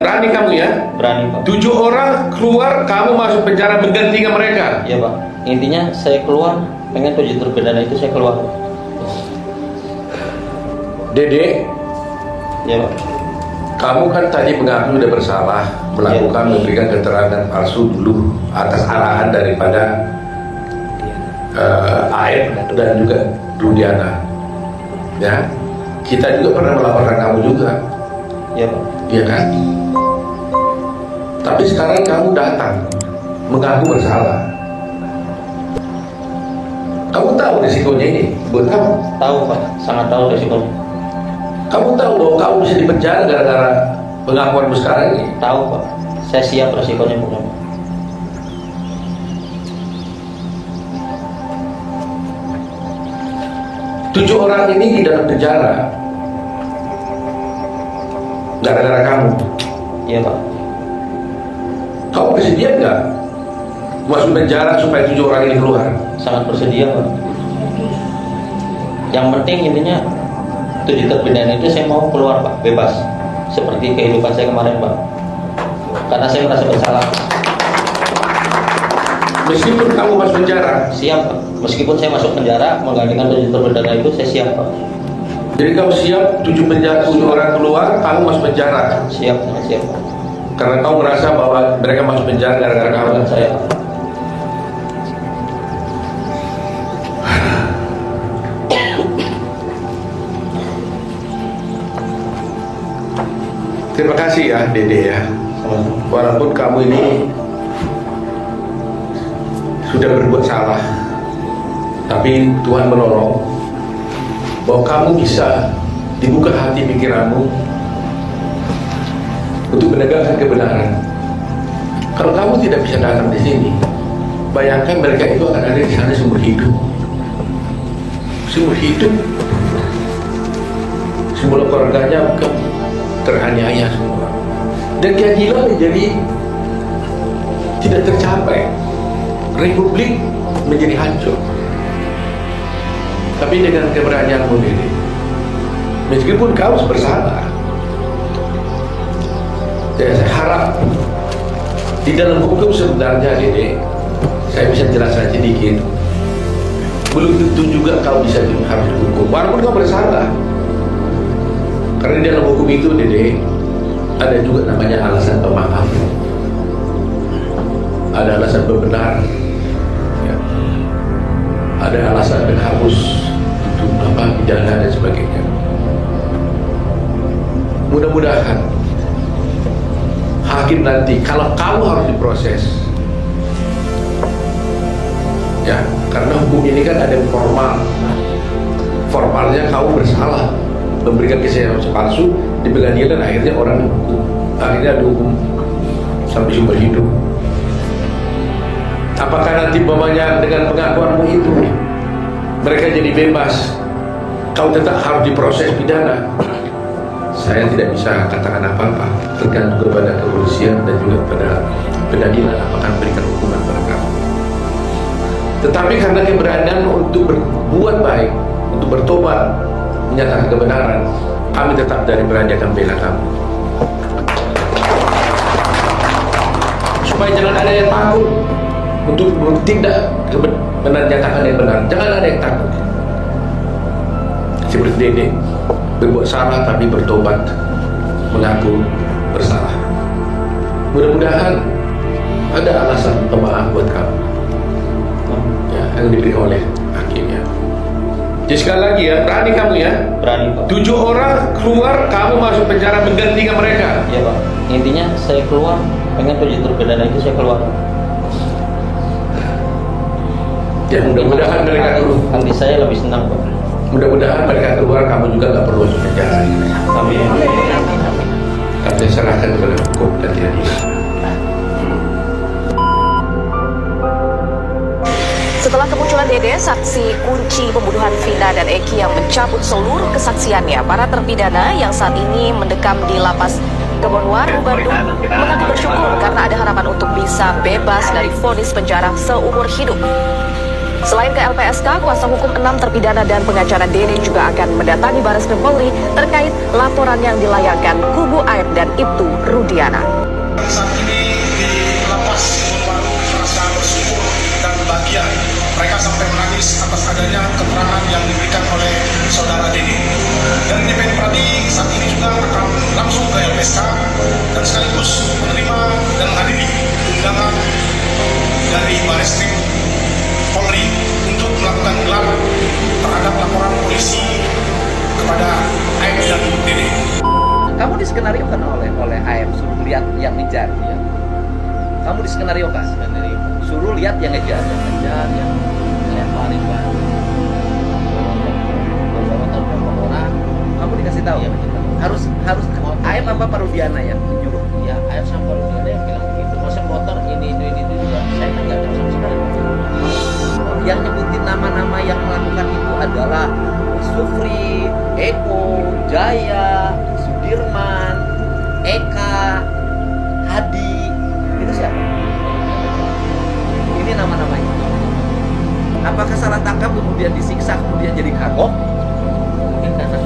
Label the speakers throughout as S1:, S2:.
S1: Berani kamu ya?
S2: Berani, Pak.
S1: 7 orang keluar, kamu masuk penjara menggantikan mereka.
S2: Iya, Pak. Intinya saya keluar, pengen 7 terpidana itu saya keluar.
S1: Dede,
S2: Iya, Pak.
S1: kamu kan tadi mengaku sudah bersalah melakukan memberikan keterangan palsu dulu atas arahan daripada Aep dan juga Rudiana. Ya, kita juga pernah melaporkan kamu juga.
S2: Iya, Pak.
S1: Iya kan? Tapi sekarang kamu datang mengaku bersalah. Kamu tahu risikonya ini buat kamu?
S2: Tahu, Pak. Sangat tahu resikonya.
S1: Kamu tahu bahwa kamu bisa dipenjara gara-gara pengakuanmu sekarang ini?
S2: Tahu, Pak. Saya siap resikonya, Pak.
S1: 7 orang ini di dalam penjara gara-gara kamu.
S2: Iya, Pak.
S1: Kamu bersedia nggak masuk penjara supaya 7 orang ini keluar?
S2: Sangat bersedia, Pak. Yang penting intinya 7 terpidana itu saya mau keluar, Pak, bebas. Seperti kehidupan saya kemarin, Pak. Karena saya merasa bersalah.
S1: Meskipun kamu masuk penjara?
S2: Siap, Pak. Meskipun saya masuk penjara, menggantikan 7 terpidana itu saya siap, Pak.
S1: Jadi kamu siap 7 orang keluar, kamu masuk penjara?
S2: Siap, siap, Pak.
S1: Karena kamu merasa bahwa mereka masuk penjara gara-gara kamu?
S2: Dan saya, Pak.
S1: Terima kasih ya Dede ya. Walaupun kamu ini sudah berbuat salah, tapi Tuhan menolong bahwa kamu bisa dibuka hati pikiranmu untuk menegakkan kebenaran. Kalau kamu tidak bisa datang di sini, bayangkan mereka itu akan ada di sana seumur hidup. Seumur hidup. Semua keluarganya teraniaya semua. Dan keadilan menjadi tidak tercapai. Republik menjadi hancur. Tapi dengan keberanianmu ini, meskipun kau bersalah, saya harap di dalam hukum sebenarnya ini, saya bisa jelaskan sedikit. Belum tentu juga kau bisa harus dihukum, walaupun kau bersalah. Karena di dalam hukum itu, Dede, ada juga namanya alasan pemaaf, ada alasan pembenar, ya. Ada alasan penghapus untuk pidana dan sebagainya. Mudah-mudahan hakim nanti, kalau kamu harus diproses, ya, karena hukum ini kan ada formalnya kamu bersalah memberikan kesaksian palsu di pengadilan, akhirnya orang akhirnya dihukum sampai seumur hidup. Apakah nanti umpamanya dengan pengakuanmu itu mereka jadi bebas, kau tetap harus diproses pidana? Saya tidak bisa katakan apa-apa, tergantung kepada kepolisian dan juga pada pengadilan apakah memberikan hukuman pada kamu. Tetapi karena keberanian untuk berbuat baik, untuk bertobat, menyatakan kebenaran, kami tetap dari berani akan bela kamu. Supaya jangan ada yang takut untuk bertindak menyatakan yang benar. Jangan ada yang takut. Seperti Dede, berbuat salah tapi bertobat, mengaku bersalah. Mudah-mudahan ada alasan pemaaf buat kamu, ya, yang diberikan oleh hakimnya. Jadi sekali lagi ya, berani kamu ya?
S2: Berani, Pak.
S1: 7 orang keluar, kamu masuk penjara menggantikan mereka?
S2: Iya, Pak. Intinya saya keluar, pengen 7 terpidana itu saya keluar.
S1: Ya, mudah-mudahan mereka keluar.
S2: Hati saya lebih senang, Pak.
S1: Mudah-mudahan mereka keluar, kamu juga nggak perlu masuk penjara.
S2: Amin.
S1: Kami serahkan kepada hukum dan keadilan.
S3: Setelah kemunculan Dede, saksi kunci pembunuhan Vina dan Eki yang mencabut seluruh kesaksiannya, para terpidana yang saat ini mendekam di lapas Kebonwaru, Bandung, mengaku bersyukur karena ada harapan untuk bisa bebas dari vonis penjara seumur hidup. Selain ke LPSK, kuasa hukum 6 terpidana dan pengacara Dede juga akan mendatangi Barreskrim Polri terkait laporan yang dilayangkan kubu Aep dan Ibtu Rudiana.
S4: Saat ini di lapas Baru merasa bersyukur dan bahagia. Mereka sampai menangis atas adanya keterangan yang diberikan oleh saudara Dede. Dan DPN Pradi saat ini juga akan langsung ke LPSK dan sekaligus menerima dan menghadiri undangan dari Barreskrim Polri untuk melakukan gelar terhadap laporan polisi kepada Aep dan Dede.
S5: Kamu diskenariokan oleh Aep, suruh lihat yang ngejar ya. Kamu diskenariokan, suruh lihat yang ngejar, yang lemparin ban. Beberapa orang, kamu dikasih tahu ya, harus Aep apa Parudiana ya nyuruh?
S2: Ya Aep sama Rudiana yang bilang begitu. Masa motor ini itu juga. Saya kan nggak tahu sama sekali.
S5: Yang nyebutin nama-nama yang melakukan itu adalah Sufri, Eko, Jaya, Sudirman, Eka, Hadi. Itu siapa? Ini nama-namanya. Apakah salah tangkap kemudian disiksa kemudian jadi kagok?
S2: Mungkin karena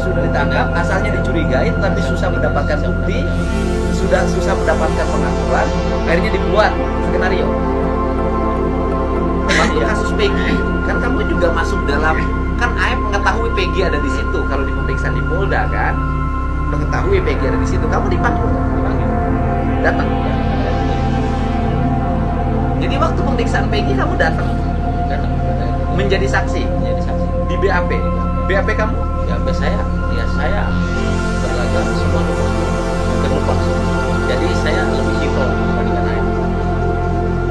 S5: Sudah ditangkap, asalnya dicurigai tapi susah mendapatkan bukti, sudah susah mendapatkan pengakuan, akhirnya dibuat skenario. Waktu kasus Peggy, kan kamu juga masuk dalam, kan Aep mengetahui Peggy ada di situ kalau di pemeriksaan di Polda kan, mengetahui Peggy ada di situ, kamu dipanggil, datang. Jadi waktu pemeriksaan Peggy kamu datang, menjadi saksi di BAP, BAP kamu?
S2: BAP saya berlagak semua terlepas. Jadi saya lebih simpel dibandingkan Aep.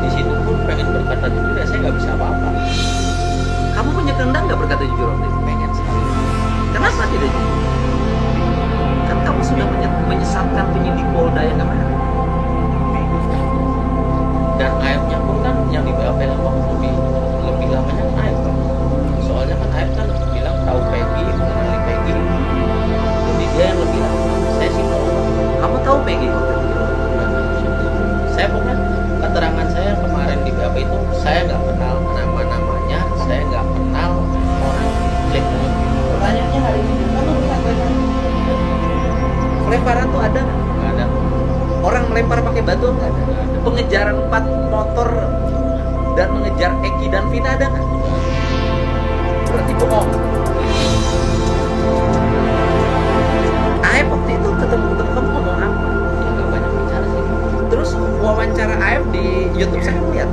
S2: Di situ pun pengen berkata jujur ya saya nggak bisa apa-apa.
S5: Kamu punya kehendak nggak berkata jujur waktu itu?
S2: Pengen sekali.
S5: Kenapa tidak jujur? Kan kamu sudah menyesatkan penyidik Polda yang kemarin.
S2: Dan Aep-nya pun kan yang di BAP lebih lamanya kan Aep. Soalnya kan Aep kan bilang tahu Peggy, mengenali Peggy. Jadi dia yang lebih lama. Saya sih
S5: Kamu tahu Peggy?
S2: saya pokoknya keterangan saya kemarin di BAP itu saya nggak kenal nama-namanya, saya nggak kenal orang ceknya.
S5: Pertanyaannya hari ini kamu melihat pelemparan tuh ada nggak?
S2: Nggak ada.
S5: Orang melempar pakai batu nggak ada? Pengejaran 4 motor dan mengejar Eki dan Vina ada nggak? Berarti bohong. Aep waktu itu ketemu kamu ngomong apa?
S2: Ya nggak banyak bicara sih.
S5: Terus wawancara Aep di YouTube saya lihat.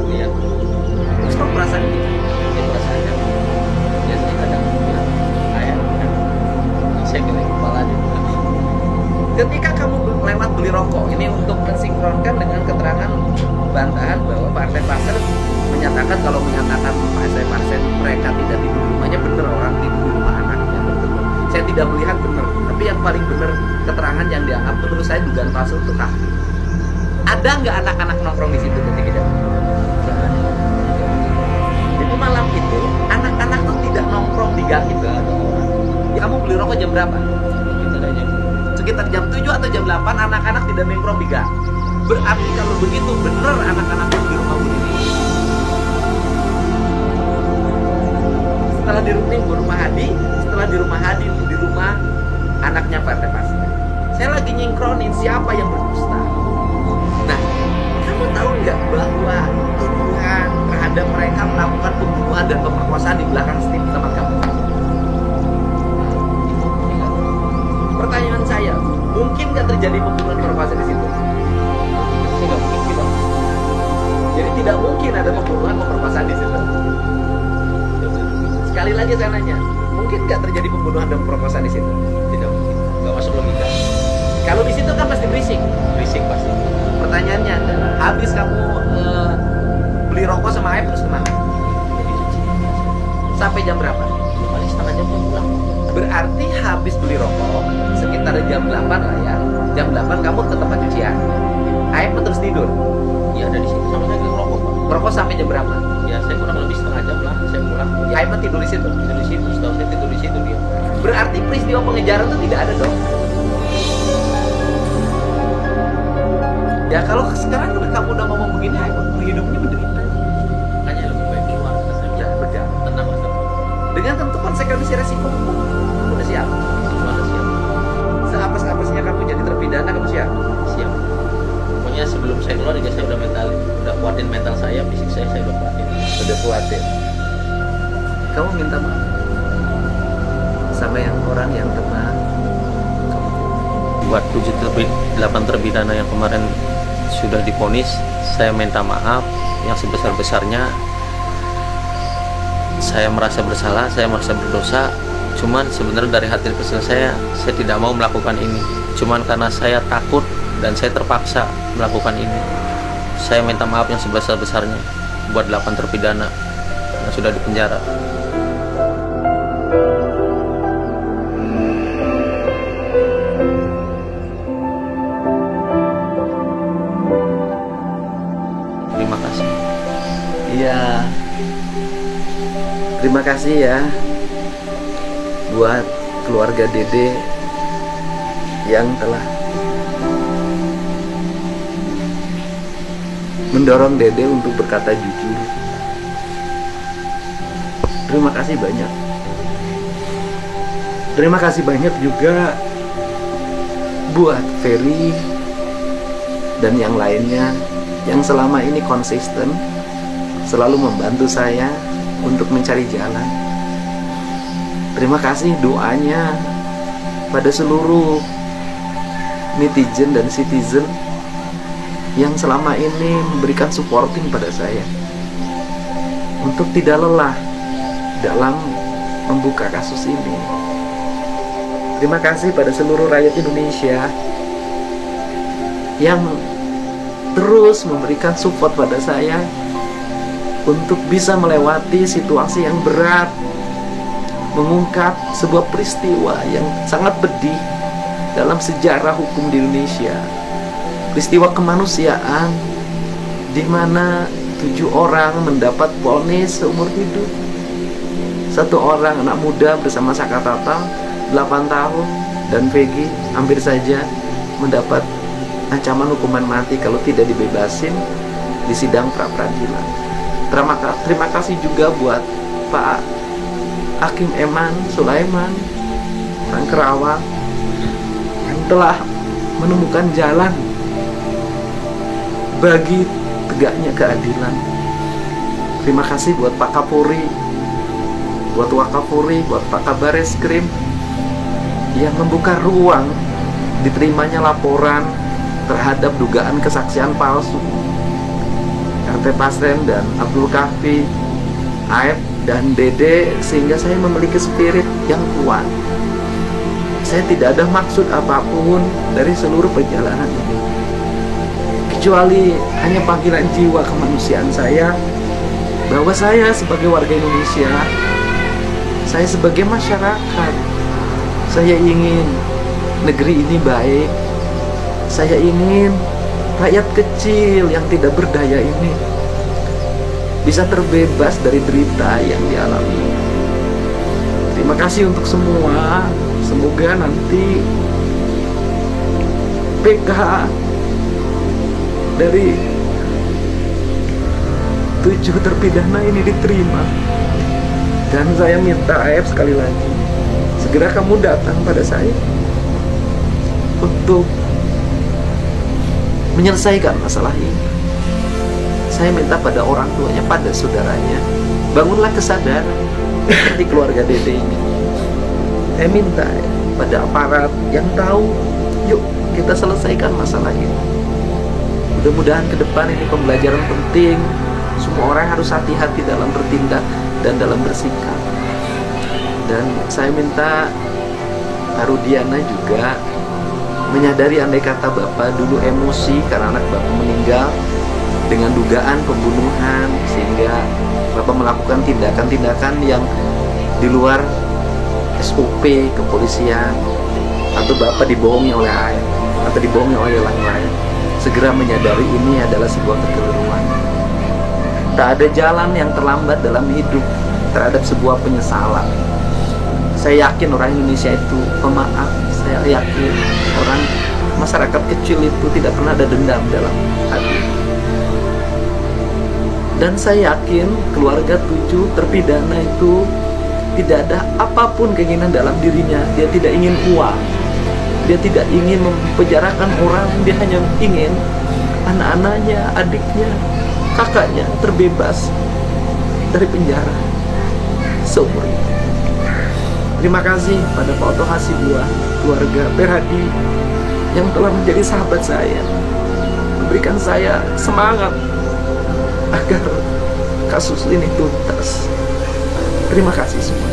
S2: Lihat.
S5: Terus kamu perasaan gitu?
S2: Mungkin rasanya biasanya kadang bilang Aep kan saya geleng kepala aja.
S5: Ketika kamu lewat beli rokok, ini untuk mensinkronkan dengan keterangan bantahan bahwa Partai Pasar menyatakan kalau menyatakan Partai Pasar mereka tidak tidur di rumahnya, benar orang tidur di rumah anaknya. Betul. Saya tidak melihat benar, tapi yang paling benar keterangan yang dianggap menurut saya dugaan palsu itu kafir. Ada nggak anak-anak nongkrong di situ ketika itu? Jadi malam itu anak-anak tuh tidak nongkrong di gang itu. Ya, kamu beli rokok jam berapa? Sekitar jam 7 atau jam 8 anak-anak tidak nongkrong di gang. Berarti kalau begitu benar anak-anak di rumah Bu Dini. Setelah di rumah Hadi, setelah di rumah Hadi, di rumah anaknya Partai Pasar. Saya lagi nyingkronin siapa yang berdusta. Nah, kamu tahu nggak bahwa tuduhan terhadap mereka melakukan pembunuhan dan pemerkosaan di belakang tempat kamu? Pertanyaan saya, mungkin nggak terjadi pembunuhan pemerkosaan di situ?
S2: Tidak mungkin Bang.
S5: Jadi tidak mungkin ada pembunuhan pemerkosaan di situ. Sekali lagi saya nanya, mungkin nggak terjadi pembunuhan dan pemerkosaan di situ?
S2: Tidak mungkin. Nggak masuk logika.
S5: Kalau di situ kan pasti berisik.
S2: Berisik pasti.
S5: Pertanyaannya adalah, habis kamu beli rokok sama Aep terus kemana? Sampai jam berapa?
S2: Paling setengah jam pulang.
S5: Berarti habis beli rokok sekitar jam 8 lah ya. Jam 8 kamu ke tempat cucian. Aep terus tidur.
S2: Ya ada di situ sama saya ngerokok Pak.
S5: Merokok sampai jam berapa?
S2: Ya saya kurang lebih setengah jam lah saya pulang.
S5: Ya, Aep tidur di situ.
S2: Tidur di situ. Setahu saya tidur di situ dia.
S5: Berarti peristiwa pengejaran itu tidak ada dong. Ya kalau sekarang kamu udah ngomong begini, Aep hidupnya menderita. konsekuensi resiko hukum. Kamu udah siap?
S2: Gimana siap?
S5: Seapes-apesnya kamu jadi terpidana, kamu siap?
S2: Siap. Pokoknya sebelum saya keluar juga saya udah kuatin mental saya, fisik saya udah kuatin.
S5: Udah kuatin. Kamu minta maaf sama yang orang yang pernah
S2: Buat 8 terpidana yang kemarin sudah divonis, saya minta maaf yang sebesar-besarnya. Saya merasa bersalah, saya merasa berdosa. Cuman sebenarnya dari hati kecil saya tidak mau melakukan ini. Cuman karena saya takut dan saya terpaksa melakukan ini. Saya minta maaf yang sebesar-besarnya buat 8 terpidana yang sudah dipenjara. Terima kasih.
S5: Iya. Terima kasih ya buat keluarga Dede yang telah mendorong Dede untuk berkata jujur. Terima kasih banyak. Terima kasih banyak juga buat Ferry dan yang lainnya yang selama ini konsisten selalu membantu saya untuk mencari jalan. Terima kasih doanya pada seluruh netizen dan citizen yang selama ini memberikan supporting pada saya untuk tidak lelah dalam membuka kasus ini. Terima kasih pada seluruh rakyat Indonesia yang terus memberikan support pada saya untuk bisa melewati situasi yang berat, mengungkap sebuah peristiwa yang sangat pedih dalam sejarah hukum di Indonesia. Peristiwa kemanusiaan di mana 7 orang mendapat vonis seumur hidup. 1 orang anak muda bersama Sakatata 8 tahun dan VG hampir saja mendapat ancaman hukuman mati kalau tidak dibebasin di sidang pra-peradilan. Terima kasih juga buat Pak Hakim Eman Sulaiman orang Kerawang yang telah menemukan jalan bagi tegaknya keadilan. Terima kasih buat Pak Kapolri, buat Wakapolri, buat Pak Kabar Eskrim yang membuka ruang diterimanya laporan terhadap dugaan kesaksian palsu RT Pasren dan Abdul Kahfi, Aib dan Dede, sehingga saya memiliki spirit yang kuat. Saya tidak ada maksud apapun dari seluruh perjalanan ini, kecuali hanya panggilan jiwa kemanusiaan saya, bahwa saya sebagai warga Indonesia, saya sebagai masyarakat, saya ingin negeri ini baik. Saya ingin rakyat kecil yang tidak berdaya ini bisa terbebas dari derita yang dialami. Terima kasih untuk semua. Semoga nanti PK dari 7 terpidana ini diterima. Dan saya minta AF sekali lagi, segera kamu datang pada saya untuk menyelesaikan masalah ini. Saya minta pada orang tuanya, pada saudaranya, bangunlah kesadaran seperti keluarga Dede ini. Saya minta pada aparat yang tahu, yuk kita selesaikan masalah ini. Mudah-mudahan ke depan ini pembelajaran penting. Semua orang harus hati-hati dalam bertindak dan dalam bersikap. Dan saya minta Pak Rudiana juga menyadari andai kata Bapak dulu emosi karena anak Bapak meninggal dengan dugaan pembunuhan, sehingga Bapak melakukan tindakan-tindakan yang di luar SOP kepolisian, atau Bapak dibohongi oleh AF atau dibohongi oleh orang lain. Segera menyadari ini adalah sebuah kekeliruan. Tak ada jalan yang terlambat dalam hidup terhadap sebuah penyesalan. Saya yakin orang Indonesia itu pemaaf. Saya yakin orang masyarakat kecil itu tidak pernah ada dendam dalam hati. Dan saya yakin keluarga 7 terpidana itu Tidak ada apapun keinginan dalam dirinya. Dia tidak ingin uang. Dia tidak ingin mempenjarakan orang. Dia hanya ingin anak-anaknya, adiknya, kakaknya terbebas dari penjara seumur hidup. Terima kasih pada Pak Oto Hasibuan, keluarga Perhadi yang telah menjadi sahabat saya, memberikan saya semangat agar kasus ini tuntas. Terima kasih semua.